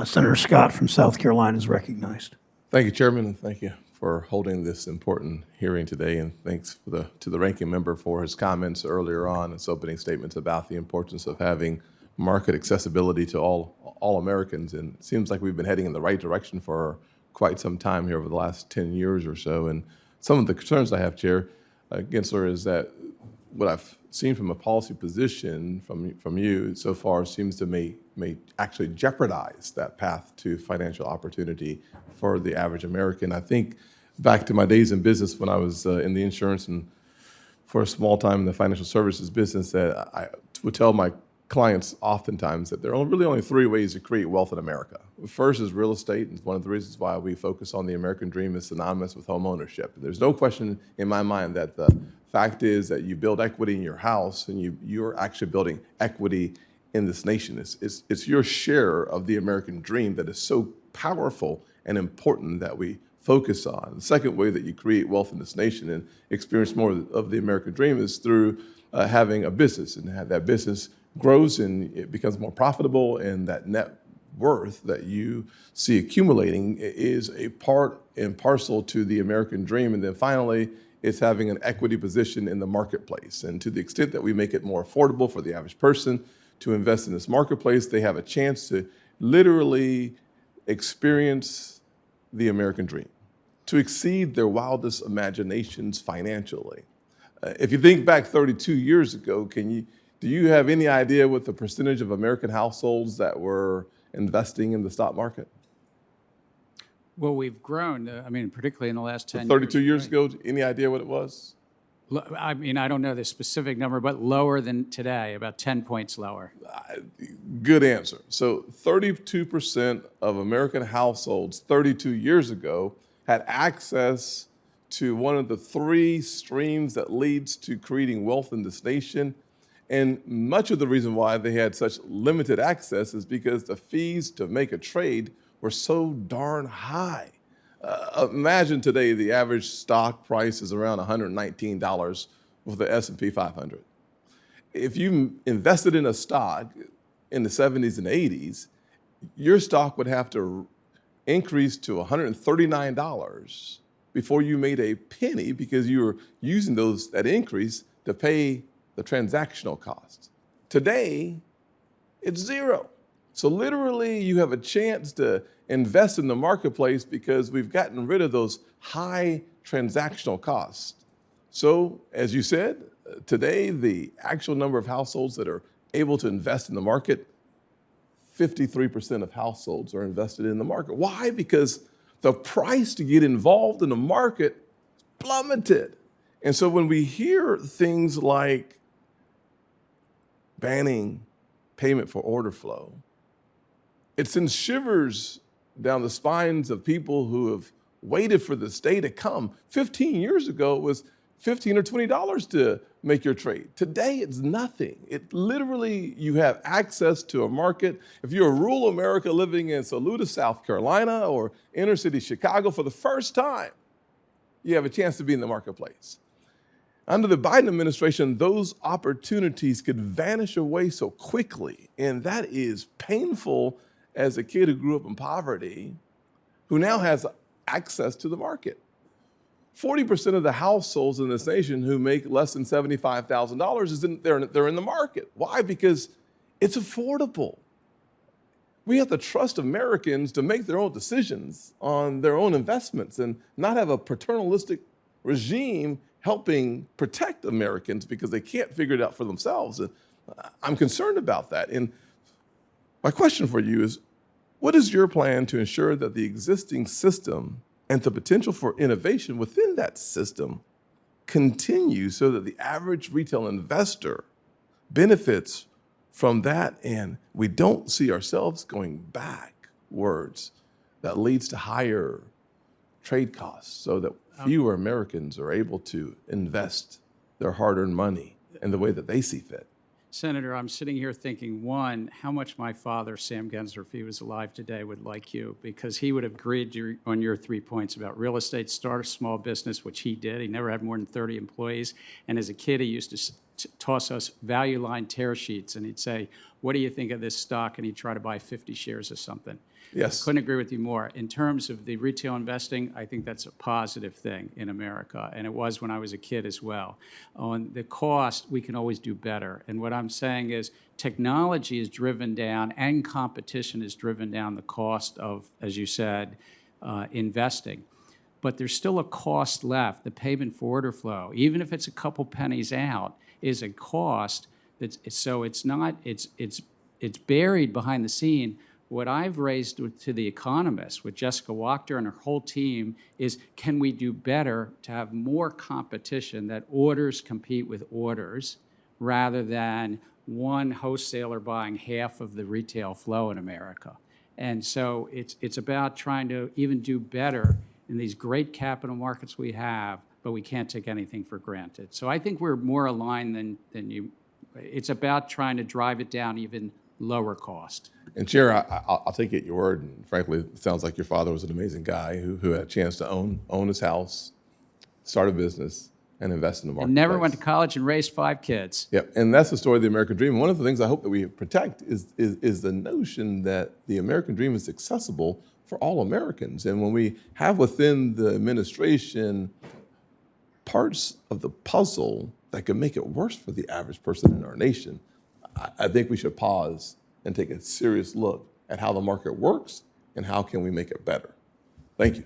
Senator Scott from South Carolina is recognized. Thank you, Chairman, and thank you for holding this important hearing today. And thanks to the ranking member for his comments earlier on, his opening statements about the importance of having market accessibility to all Americans. And it seems like we've been heading in the right direction for quite some time here over the last 10 years or so. And some of the concerns I have, Chair Gensler, is that what I've seen from a policy position from you so far seems to may actually jeopardize that path to financial opportunity for the average American. I think back to my days in business when I was in the insurance and for a small time in the financial services business, that I would tell my clients oftentimes that there are really only three ways to create wealth in America. First is real estate, and one of the reasons why we focus on the American dream is synonymous with home ownership. There's no question in my mind that the fact is that you build equity in your house and you're actually building equity in this nation. It's your share of the American dream that is so powerful and important that we focus on. The second way that you create wealth in this nation and experience more of the American dream is through having a business, and have that business grows and it becomes more profitable, and that net worth that you see accumulating is a part and parcel to the American dream. And then finally, it's having an equity position in the marketplace. And to the extent that we make it more affordable for the average person to invest in this marketplace, they have a chance to literally experience the American dream, to exceed their wildest imaginations financially. If you think back 32 years ago, do you have any idea what the percentage of American households that were investing in the stock market? Well, we've grown, particularly in the last 10 years. 32 years ago, any idea what it was? I don't know the specific number, but lower than today, about 10 points lower. Good answer. So 32% of American households 32 years ago had access to one of the three streams that leads to creating wealth in this nation. And much of the reason why they had such limited access is because the fees to make a trade were so darn high. Imagine today the average stock price is around $119 with the S&P 500. If you invested in a stock in the 70s and 80s, your stock would have to increase to $139 before you made a penny, because you were using that increase to pay the transactional costs. Today, it's zero. So literally, you have a chance to invest in the marketplace because we've gotten rid of those high transactional costs. So as you said, today, the actual number of households that are able to invest in the market, 53% of households are invested in the market. Why? Because the price to get involved in the market plummeted. And so when we hear things like banning payment for order flow, it sends shivers down the spines of people who have waited for this day to come. 15 years ago, it was $15 or $20 to make your trade. Today, it's nothing. It literally, you have access to a market. If you're a rural America living in Saluda, South Carolina, or inner city Chicago, for the first time, you have a chance to be in the marketplace. Under the Biden administration, those opportunities could vanish away so quickly, and that is painful as a kid who grew up in poverty, who now has access to the market. 40% of the households in this nation who make less than $75,000 they're in the market. Why? Because it's affordable. We have to trust Americans to make their own decisions on their own investments and not have a paternalistic regime helping protect Americans because they can't figure it out for themselves. And I'm concerned about that. And my question for you is, what is your plan to ensure that the existing system and the potential for innovation within that system continue so that the average retail investor benefits from that and we don't see ourselves going backwards that leads to higher trade costs so that fewer Americans are able to invest their hard-earned money in the way that they see fit? Senator, I'm sitting here thinking, one, how much my father, Sam Gensler, if he was alive today, would like you, because he would have agreed on your 3 points about real estate, start a small business, which he did. He never had more than 30 employees. And as a kid, he used to toss us value line tear sheets, and he'd say, what do you think of this stock? And he'd try to buy 50 shares of something. Yes. Couldn't agree with you more. In terms of the retail investing, I think that's a positive thing in America, and it was when I was a kid as well. On the cost, we can always do better. And what I'm saying is technology is driven down and competition has driven down the cost of, as you said, investing. But there's still a cost left. The payment for order flow, even if it's a couple pennies out, is a cost. So it's not, it's buried behind the scene. What I've raised to the economists with Jessica Wachter and her whole team is, can we do better to have more competition, that orders compete with orders rather than one wholesaler buying half of the retail flow in America? And so it's about trying to even do better in these great capital markets we have, but we can't take anything for granted. So I think we're more aligned than you. It's about trying to drive it down even lower cost. And Chair, I'll take it at your word. And frankly, it sounds like your father was an amazing guy who had a chance to own his house, start a business, and invest in the market. And never went to college and raised 5 kids. Yep, and that's the story of the American dream. One of the things I hope that we protect is the notion that the American dream is accessible for all Americans. And when we have within the administration parts of the puzzle that can make it worse for the average person in our nation, I think we should pause and take a serious look at how the market works and how can we make it better. Thank you.